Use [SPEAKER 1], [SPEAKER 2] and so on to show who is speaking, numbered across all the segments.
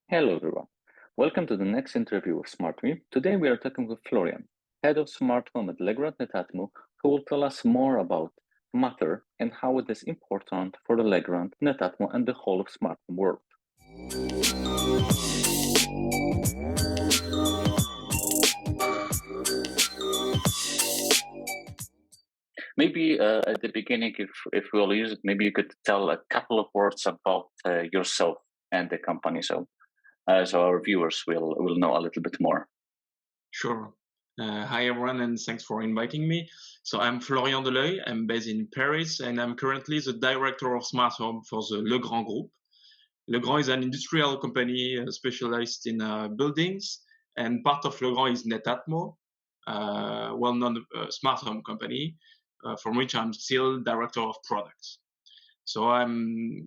[SPEAKER 1] Hello everyone. Welcome to the next interview of SmartMe. Today we are talking with Florian, head of smart home at Legrand Netatmo, who will tell us more about Matter and how it is important for the Legrand Netatmo and the whole of smart home world. Maybe at the beginning, if we'll use it, maybe you could tell a couple of words about yourself and the company, so our viewers will know a little bit more.
[SPEAKER 2] Sure. Hi everyone, and thanks for inviting me. So I'm Florian DELEUIL. I'm based in Paris, and I'm currently the director of smart home for the Legrand group. Legrand is an industrial company specialized in buildings, and part of Legrand is Netatmo, well-known smart home company, from which I'm still director of products. So I'm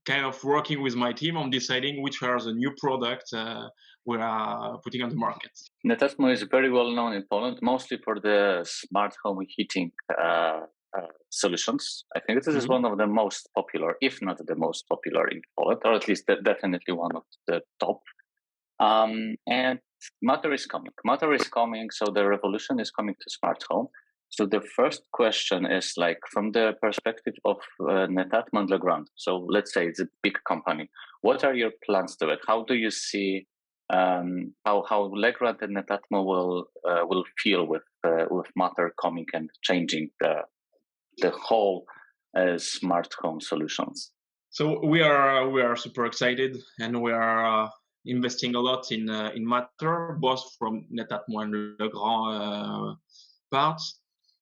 [SPEAKER 2] kind of working with my team on deciding which are the new products we are putting on the market.
[SPEAKER 1] Netatmo is very well known in Poland, mostly for the smart home heating solutions. I think this is one of the most popular, if not the most popular in Poland, or at least definitely one of the top. And Matter is coming. Matter is coming, so the revolution is coming to smart home. So the first question is like from the perspective of Netatmo and Legrand. So let's say it's a big company. What are your plans to it? How do you see how Legrand and Netatmo will feel with Matter coming and changing the whole smart home solutions?
[SPEAKER 2] So we are super excited, and we are investing a lot in Matter, both from Netatmo and Legrand parts.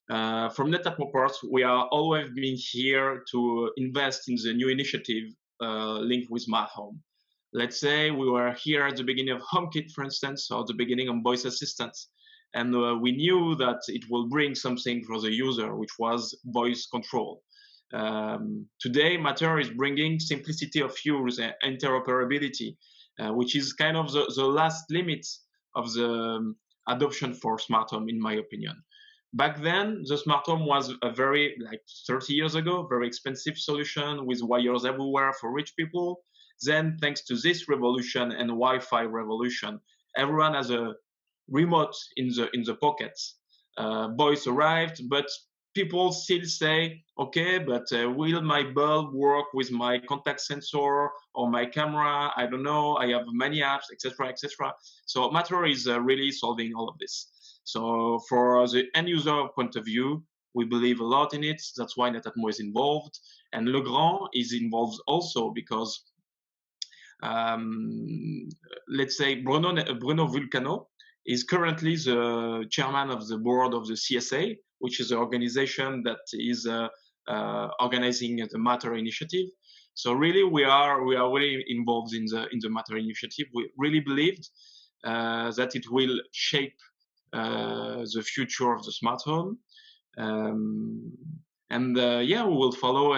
[SPEAKER 2] From Netatmo parts, we are always being here to invest in the new initiative linked with smart home. Let's say we were here at the beginning of HomeKit, for instance, or the beginning of voice assistants, and we knew that it will bring something for the user, which was voice control. Today, Matter is bringing simplicity of use and interoperability, which is kind of the last limit of the adoption for smart home, in my opinion. Back then, the smart home was a very, 30 years ago, very expensive solution with wires everywhere for rich people. Then, thanks to this revolution and Wi-Fi revolution, everyone has a remote in the pockets. Voice arrived, but people still say, okay, but will my bulb work with my contact sensor or my camera? I don't know. I have many apps, etc., etc. So Matter is really solving all of this. So for the end user point of view, we believe a lot in it. That's why Netatmo is involved, and Legrand is involved also because, let's say, Bruno Vulcano is currently the chairman of the board of the CSA, which is the organization that is organizing the Matter initiative. So really, we are really involved in the Matter initiative. We really believed that it will shape the future of the smart home, we will follow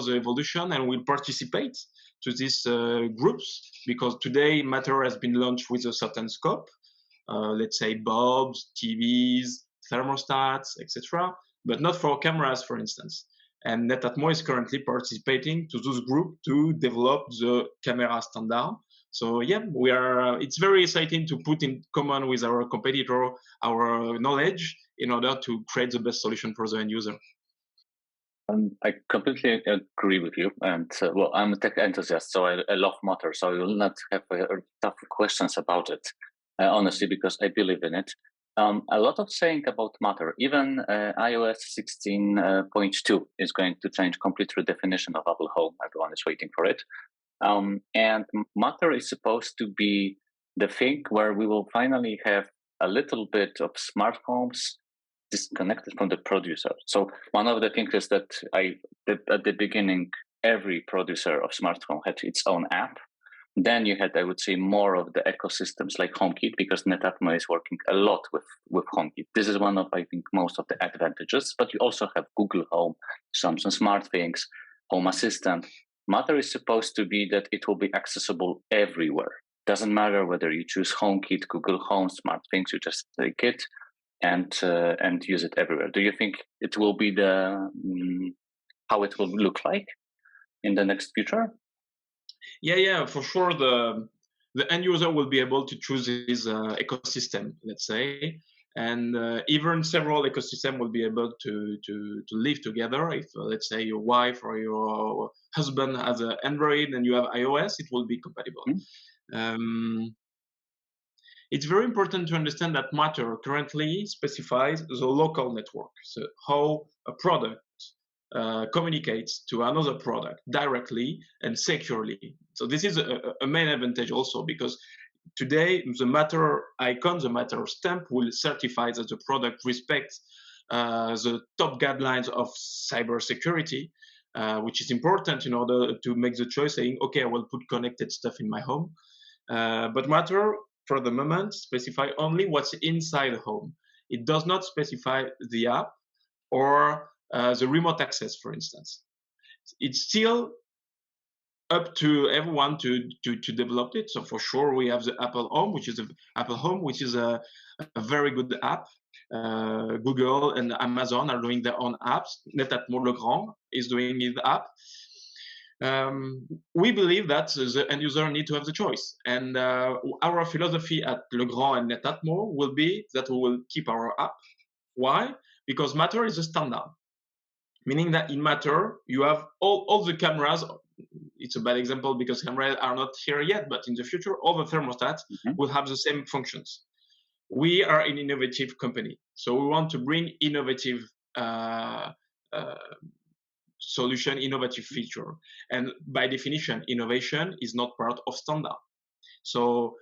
[SPEAKER 2] the evolution, and we'll participate to these groups, because today Matter has been launched with a certain scope, let's say bulbs, TVs, thermostats, etc., but not for cameras, for instance. And Netatmo is currently participating to those groups to develop the camera standard. So we are. It's very exciting to put in common with our competitor our knowledge in order to create the best solution for the end user.
[SPEAKER 1] I completely agree with you. And I'm a tech enthusiast, so I love Matter. So I will not have tough questions about it, honestly, because I believe in it. A lot of saying about Matter. Even iOS 16.2 is going to change complete redefinition of Apple Home. Everyone is waiting for it. And Matter is supposed to be the thing where we will finally have a little bit of smart homes disconnected from the producer. So one of the things is that at the beginning, every producer of smart home had its own app. Then you had, I would say, more of the ecosystems like HomeKit, because Netatmo is working a lot with HomeKit. This is one of, I think, most of the advantages. But you also have Google Home, some smart things, Home Assistant. Matter is supposed to be that it will be accessible everywhere. Doesn't matter whether you choose HomeKit, Google Home, smart things, you just take it and use it everywhere. Do you think it will be how it will look like in the next future?
[SPEAKER 2] Yeah, for sure. The end user will be able to choose his ecosystem, let's say, and even several ecosystem will be able to live together. If let's say your wife or your husband has an Android and you have iOS, it will be compatible. Um, it's very important to understand that Matter currently specifies the local network, so how a product communicates to another product directly and securely. So this is a main advantage also, because today the Matter icon, the Matter stamp will certify that the product respects the top guidelines of cybersecurity, which is important in order to make the choice saying, okay, I will put connected stuff in my home. But Matter, for the moment, specify only what's inside the home. It does not specify the app or the remote access, for instance. It's still up to everyone to develop it. So for sure, we have the Apple Home, which is a very good app. Google and Amazon are doing their own apps. Netatmo Legrand is doing his app. We believe that the end user need to have the choice, and our philosophy at Legrand and Netatmo will be that we will keep our app. Why? Because Matter is a standard, meaning that in Matter you have all the cameras. It's a bad example because cameras are not here yet, but in the future all the thermostats will have the same functions. We are an innovative company, so we want to bring innovative solution, innovative feature. And by definition, innovation is not part of standard. So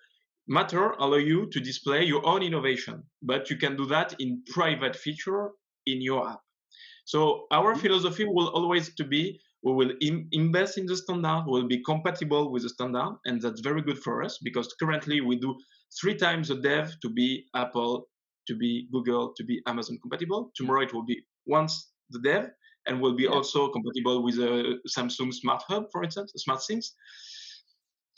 [SPEAKER 2] Matter allow you to display your own innovation, but you can do that in private feature in your app. So our philosophy will always to be, we will invest in the standard, will be compatible with the standard, and that's very good for us because currently we do 3 times the dev to be Apple, to be Google, to be Amazon compatible. Tomorrow it will be once the dev, and will be also compatible with a Samsung Smart Hub, for instance, Smart Things.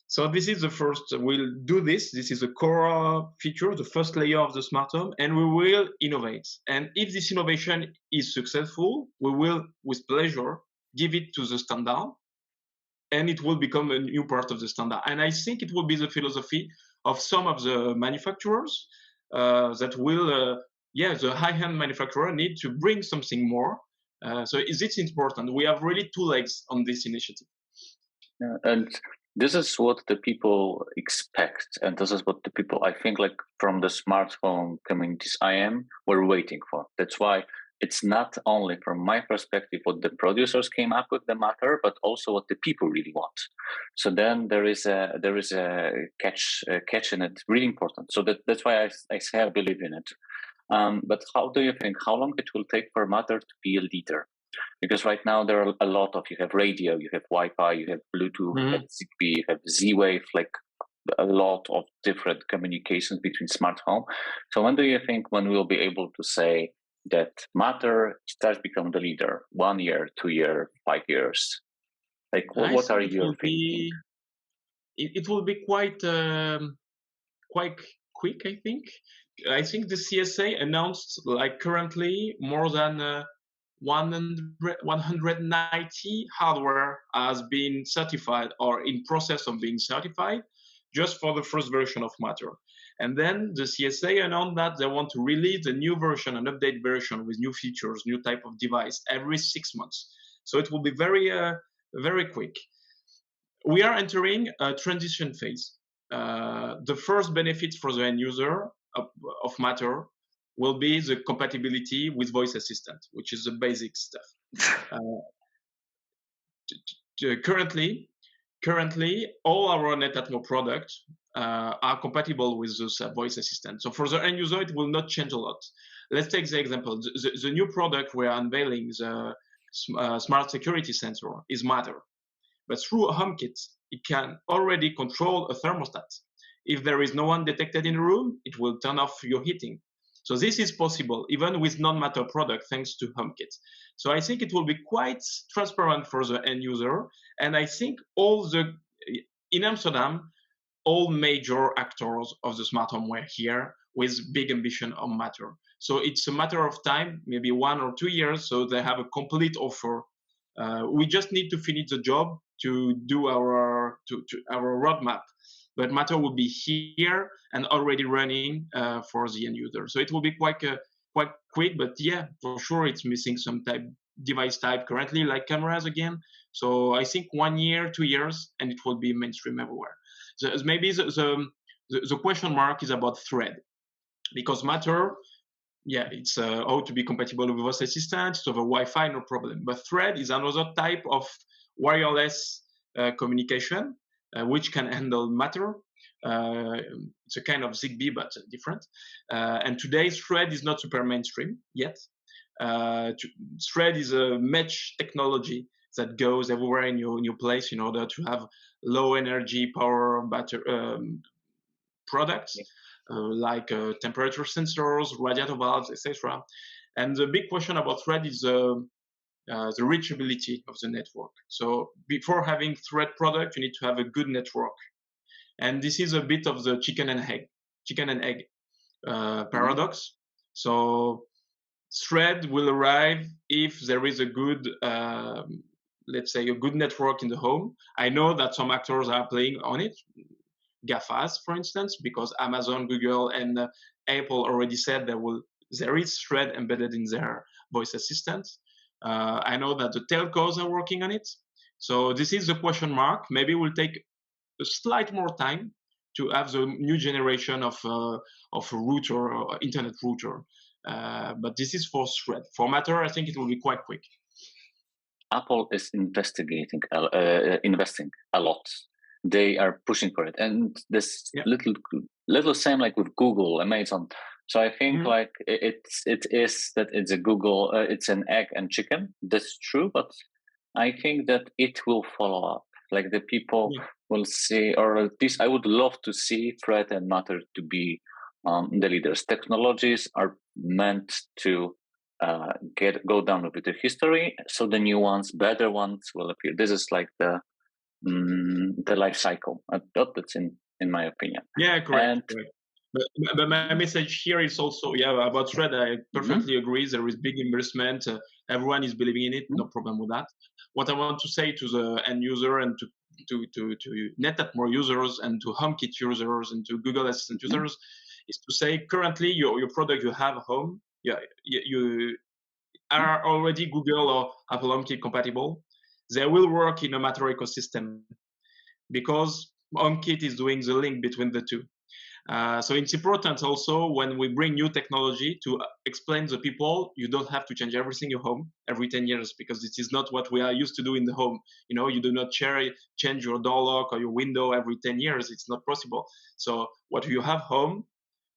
[SPEAKER 2] So this is the first, we'll do this. This is a core feature, the first layer of the Smart Home, and we will innovate. And if this innovation is successful, we will, with pleasure, give it to the standard, and it will become a new part of the standard. And I think it will be the philosophy of some of the manufacturers that will, the high-end manufacturer need to bring something more. So it's important. We have really 2 legs on this initiative.
[SPEAKER 1] And this is what the people expect, and this is what the people, I think, like from the smart home communities we're waiting for. That's why it's not only from my perspective what the producers came up with the Matter, but also what the people really want. So then there is a catch in it, really important. So that's why I say I believe in it. But how do you think, how long it will take for Matter to be a leader? Because right now there are a lot of, you have radio, you have Wi-Fi, you have Bluetooth, you have Zigbee, you have Z-Wave, like a lot of different communications between smart home. So when do you think when we'll be able to say that Matter starts becoming the leader? 1 year, 2 years, 5 years? Like what are you thinking?
[SPEAKER 2] It will be quite quick, I think. I think the CSA announced like currently more than 190 hardware has been certified or in process of being certified just for the first version of Matter. And then the CSA announced that they want to release a new version, an update version with new features, new type of device every 6 months. So it will be very, very quick. We are entering a transition phase. The first benefits for the end user of Matter will be the compatibility with voice assistant, which is the basic stuff. Currently, all our Netatmo products are compatible with this voice assistant. So for the end user, it will not change a lot. Let's take the example. The new product we are unveiling, the smart security sensor, is Matter. But through a HomeKit, it can already control a thermostat. If there is no one detected in the room, it will turn off your heating. So this is possible even with non-Matter product thanks to HomeKit. So I think it will be quite transparent for the end user. And I think in Amsterdam, all major actors of the smart home were here with big ambition on Matter. So it's a matter of time, maybe 1 or 2 years. So they have a complete offer. We just need to finish the job to do our roadmap, but Matter will be here and already running for the end user. So it will be quite quick, but yeah, for sure it's missing some device type currently, like cameras again. So I think 1 year, 2 years, and it will be mainstream everywhere. So maybe the question mark is about Thread, because Matter, yeah, it's how to be compatible with voice assistant, so the Wi-Fi, no problem. But Thread is another type of wireless communication, which can handle Matter. It's a kind of Zigbee, but different. And today, Thread is not super mainstream yet. Thread is a mesh technology that goes everywhere in your place in order to have low energy power products. Yeah. Like temperature sensors, radiator valves, etc. And the big question about Thread is the reachability of the network. So before having Thread product, you need to have a good network. And this is a bit of the chicken and egg paradox. So Thread will arrive if there is a good, let's say, a good network in the home. I know that some actors are playing on it. GAFAs, for instance, because Amazon, Google, and Apple already said there is Thread embedded in their voice assistants. I know that the telcos are working on it. So this is the question mark. Maybe it will take a slight more time to have the new generation of a router or internet router. But this is for Thread. For Matter, I think it will be quite quick.
[SPEAKER 1] Apple is investing a lot. They are pushing for it, and this little same like with Google, Amazon. So I think like it is that it's a Google, it's an egg and chicken. That's true, but I think that it will follow up. Like the people will see, or at least I would love to see Thread and Matter to be the leaders. Technologies are meant to go down with the history, so the new ones, better ones will appear. This is like the life cycle. That's in my opinion.
[SPEAKER 2] Yeah, correct. But my message here is also about Thread. I perfectly agree. There is big investment. Everyone is believing in it. No problem with that. What I want to say to the end user and to Netatmo users and to HomeKit users and to Google Assistant users is to say currently your product you have at home, you are already Google or Apple HomeKit compatible. They will work in a Matter ecosystem because HomeKit is doing the link between the two. So it's important also when we bring new technology to explain to people you don't have to change everything in your home every 10 years because this is not what we are used to do in the home. You do not change your door lock or your window every 10 years. It's not possible. So what you have home,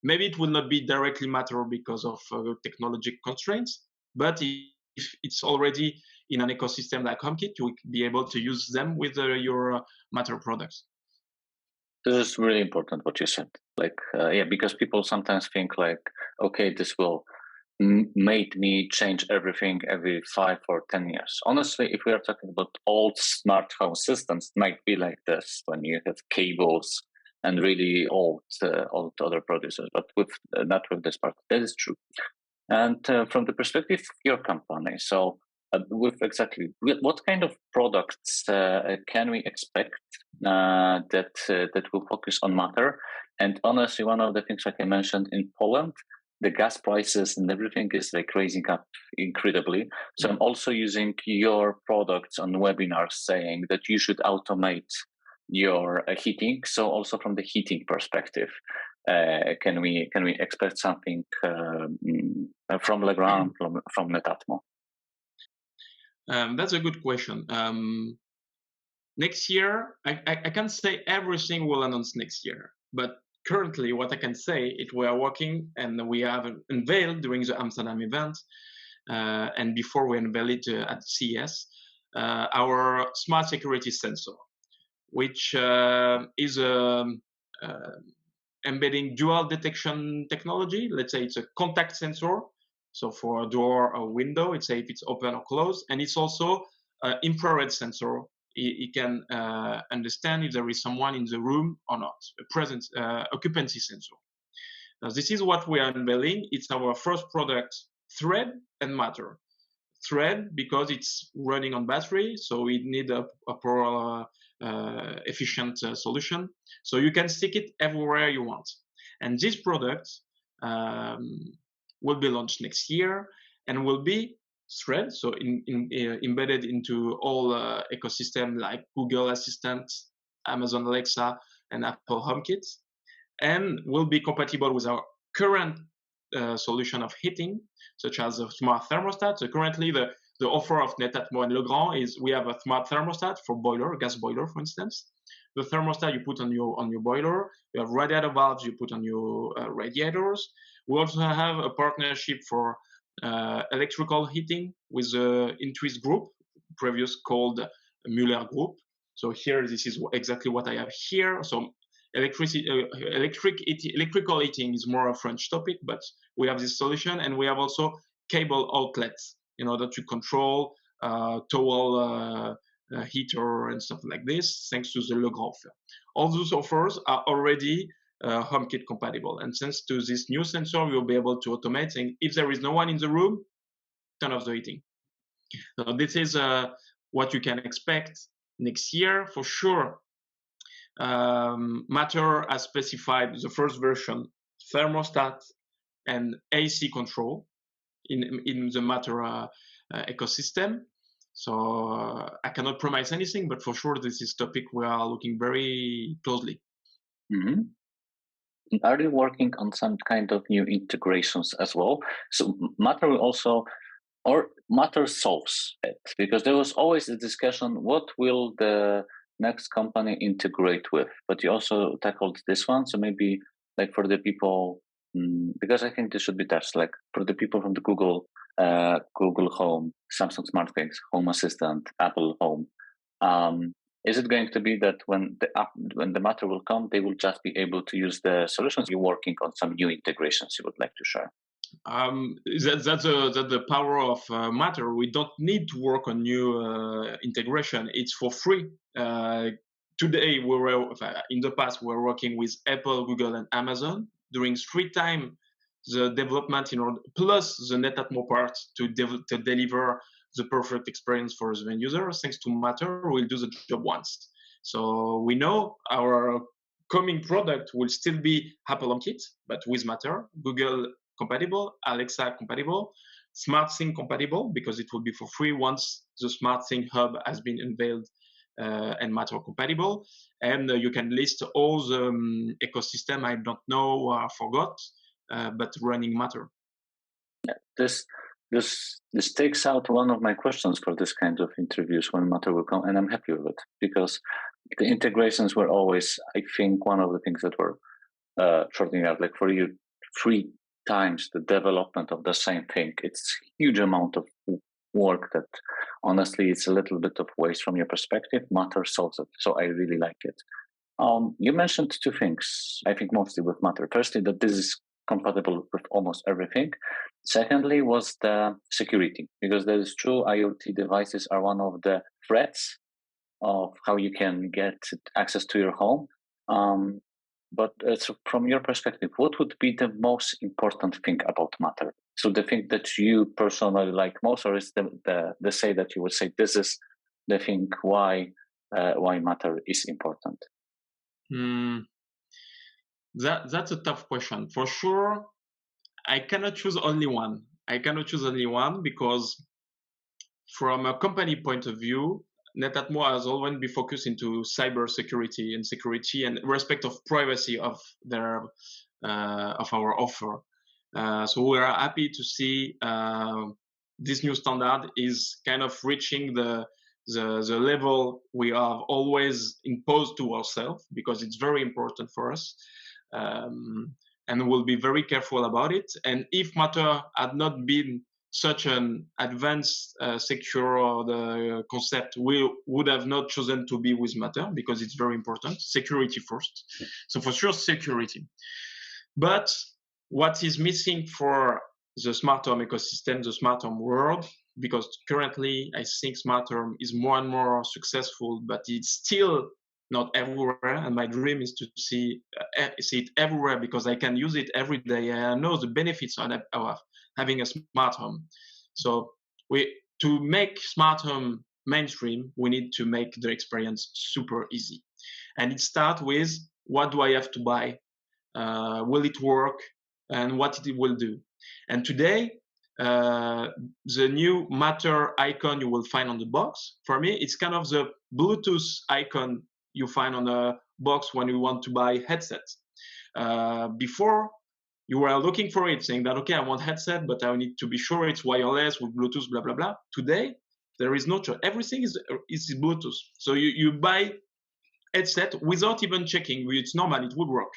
[SPEAKER 2] maybe it will not be directly Matter because of technological constraints, but if it's already in an ecosystem like HomeKit, you will be able to use them with your Matter products.
[SPEAKER 1] This is really important what you said. Like, because people sometimes think like, okay, this will make me change everything every 5 or 10 years. Honestly, if we are talking about old smart home systems, it might be like this when you have cables and really old other producers, but not with this part. That is true. And from the perspective of your company, so what kind of products can we expect that will focus on Matter? And honestly, one of the things like I mentioned in Poland, the gas prices and everything is like raising up incredibly. So I'm also using your products on webinars saying that you should automate your heating. So also from the heating perspective, can we expect something from Legrand, from Netatmo?
[SPEAKER 2] That's a good question. Next year, I can't say everything we'll announce next year, but currently what I can say is we are working and we have unveiled during the Amsterdam event and before we unveil it at CES, our smart security sensor, which is embedding dual detection technology. Let's say it's a contact sensor. So for a door or window, it's if it's open or closed. And it's also an infrared sensor. It can understand if there is someone in the room or not, a presence, occupancy sensor. Now, this is what we are unveiling. It's our first product, Thread and Matter. thread because it's running on battery, so we need a proper efficient solution. So you can stick it everywhere you want. And this product will be launched next year and will be thread, so embedded into all ecosystem like Google Assistant, Amazon Alexa, and Apple HomeKit, and will be compatible with our current solution of heating, such as a smart thermostat. So currently the offer of Netatmo and Legrand is we have a smart thermostat for boiler, gas boiler, for instance. The thermostat you put on your boiler. You have radiator valves you put on your radiators. We also have a partnership for electrical heating with the Intuit group, previous called Muller Group. So here, this is exactly what I have here. So electrical heating is more a French topic, but we have this solution, and we have also cable outlets in order to control towel heater and stuff like this, thanks to the Legrand offer. All those offers are already HomeKit compatible, and thanks to this new sensor, you'll be able to automate saying if there is no one in the room, turn off the heating. So this is what you can expect next year for sure. Matter has specified the first version thermostat and AC control in the Matter ecosystem. So I cannot promise anything, but for sure this is a topic we are looking very closely.
[SPEAKER 1] Mm-hmm. Are you working on some kind of new integrations as well? So Matter will also, or Matter solves it, because there was always a discussion, what will the next company integrate with? But you also tackled this one, so maybe like for the people, because I think this should be touched, like for the people from the Google Home, Samsung Smart Things, Home Assistant, Apple Home. Is it going to be that when the Matter will come, they will just be able to use the solutions? You're working on some new integrations you would like to share?
[SPEAKER 2] That's the power of Matter. We don't need to work on new integration. It's for free. Today, in the past, we were working with Apple, Google, and Amazon, doing 3 times the development plus the Netatmo part to deliver the perfect experience for the end user. Thanks to Matter, we'll do the job once. So we know our coming product will still be Apple HomeKit, but with Matter, Google compatible, Alexa compatible, SmartThing compatible, because it will be for free once the SmartThing hub has been unveiled and Matter compatible. And you can list all the ecosystem I don't know or forgot, but running Matter.
[SPEAKER 1] Yeah, this takes out one of my questions for this kind of interviews when Matter will come, and I'm happy with it because the integrations were always, I think, one of the things that were shortening out. Like for you, 3 times the development of the same thing. It's a huge amount of work that honestly it's a little bit of waste from your perspective. Matter solves it, so I really like it. You mentioned 2 things, I think mostly with Matter. Firstly, that this is compatible with almost everything. Secondly, was the security, because that is true. IoT devices are one of the threats of how you can get access to your home. But so from your perspective, what would be the most important thing about Matter? So the thing that you personally like most, or is the say that you would say this is the thing why Matter is important?
[SPEAKER 2] That's a tough question. For sure, I cannot choose only one. Because from a company point of view, Netatmo has always been focused into cyber security and respect of privacy of our offer. So we are happy to see this new standard is kind of reaching the level we have always imposed to ourselves, because it's very important for us. And we'll be very careful about it. And if Matter had not been such an advanced secure the concept, we would have not chosen to be with Matter, because it's very important. Security first. So for sure, security. But what is missing for the smart home ecosystem, the smart home world, because currently I think smart home is more and more successful, but it's still not everywhere. And my dream is to see it everywhere, because I can use it every day. I know the benefits of having a smart home. So to make smart home mainstream, we need to make the experience super easy. And it starts with, what do I have to buy? Will it work? And what it will do? And today, the new Matter icon you will find on the box, for me, it's kind of the Bluetooth icon you find on a box when you want to buy headsets. Before, you were looking for it, saying that, okay, I want headset, but I need to be sure it's wireless with Bluetooth, blah, blah, blah. Today, there is no choice. Everything is Bluetooth. So you buy headset without even checking. It's normal, it would work.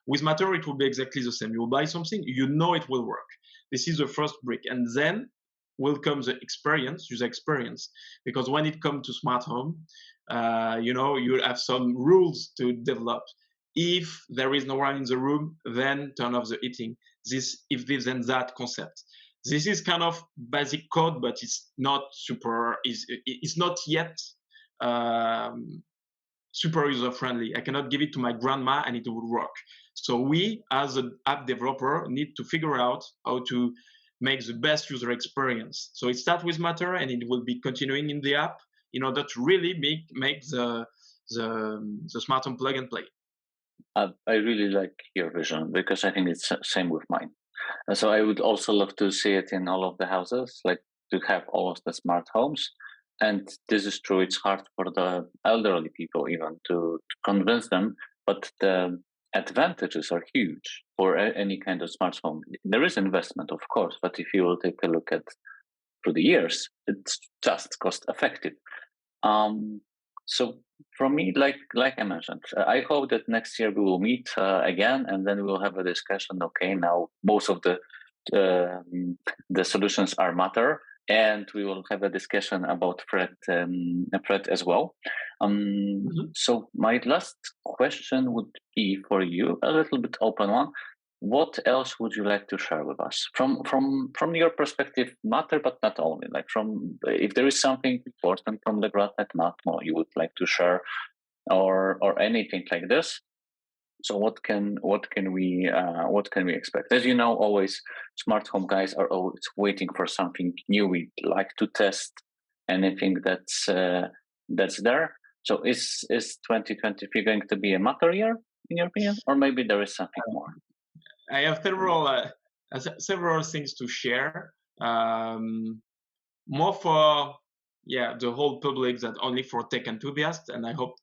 [SPEAKER 2] With Matter, it will be exactly the same. You will buy something, you know it will work. This is the first brick. And then will come the experience, user experience. Because when it comes to smart home, you have some rules to develop. If there is no one in the room, then turn off the heating. This, if this, then that concept. This is kind of basic code, but it's not super. It's not yet super user friendly. I cannot give it to my grandma and it would work. So we, as an app developer, need to figure out how to make the best user experience. So it starts with Matter, and it will be continuing in the app in order to really make the smart home plug and play.
[SPEAKER 1] I really like your vision, because I think it's the same with mine. So I would also love to see it in all of the houses, like to have all of the smart homes. And this is true. It's hard for the elderly people even to convince them, but the advantages are huge for any kind of smart home. There is investment, of course, but if you will take a look at through the years, it's just cost effective. So from me, like I mentioned, I hope that next year we will meet again, and then we will have a discussion. Okay, now most of the solutions are Matter, and we will have a discussion about Fred as well. So my last question would be for you, a little bit open one. What else would you like to share with us from your perspective, Matter, but not only? Like if there is something important from Legrand Netatmo you would like to share, or anything like this. So what can we expect? As you know, always smart home guys are always waiting for something new. We like to test anything that's there. So is 2023 going to be a Matter year in your opinion, or maybe there is something more?
[SPEAKER 2] I have several things to share. More for the whole public than only for tech enthusiasts, and I hope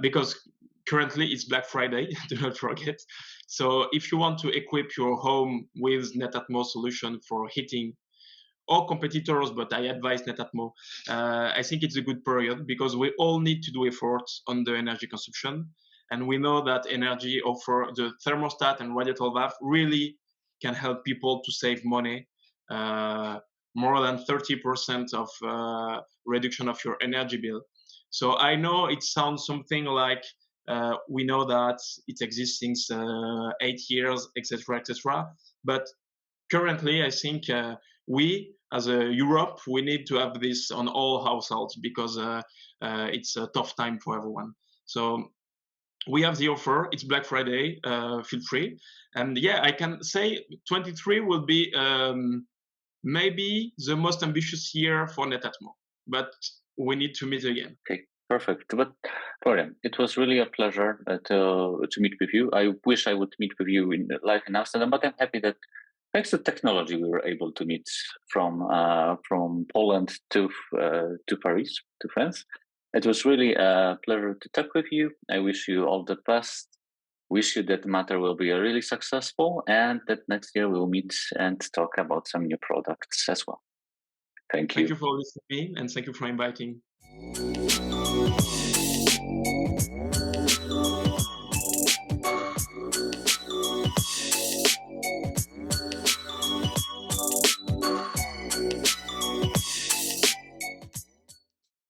[SPEAKER 2] because currently it's Black Friday, do not forget. So if you want to equip your home with Netatmo solution for heating, or competitors, but I advise Netatmo, I think it's a good period because we all need to do efforts on the energy consumption. And we know that energy offer the thermostat and radiator valve really can help people to save money, more than 30% of reduction of your energy bill. So I know it sounds something like we know that it exists since 8 years, etc., etc. But currently, I think we, as a Europe, we need to have this on all households because it's a tough time for everyone. So we have the offer. It's Black Friday. Feel free. And I can say 23 will be maybe the most ambitious year for Netatmo. But we need to meet again.
[SPEAKER 1] Okay, perfect. But Florian, it was really a pleasure to meet with you. I wish I would meet with you in live in Amsterdam, but I'm happy that thanks to technology we were able to meet from Poland to Paris, to France. It was really a pleasure to talk with you. I wish you all the best. Wish you that Matter will be really successful, and that next year we'll meet and talk about some new products as well. Thank you.
[SPEAKER 2] Thank you for listening, and thank you for inviting.